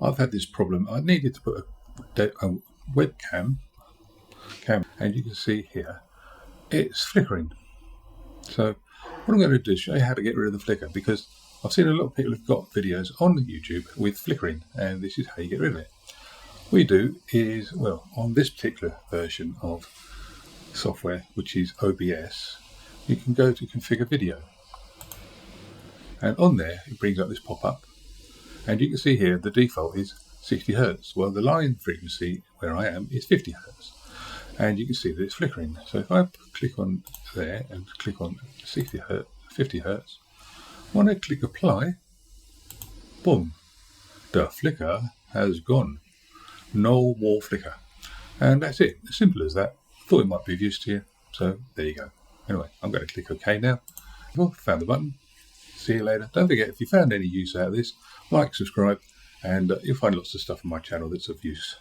I've had this problem. I needed to put a webcam, and you can see here, it's flickering. So what I'm going to do is show you how to get rid of the flicker, because I've seen a lot of people who've got videos on YouTube with flickering, and this is how you get rid of it. What you do is, well, on this particular version of software, which is OBS, you can go to configure video, and on there it brings up this pop-up, and you can see here the default is 60 Hertz. Well, the line frequency where I am is 50 Hertz, and you can see that it's flickering. So if I click on there and click on 60 Hertz, 50 Hertz, when I click apply, boom, the flicker has gone. No more flicker. And that's it, as simple as that. Thought it might be of use to you, so there you go. Anyway, I'm going to click OK now. Well, found the button. See you later. Don't forget, if you found any use out of this, like, subscribe, and you'll find lots of stuff on my channel that's of use.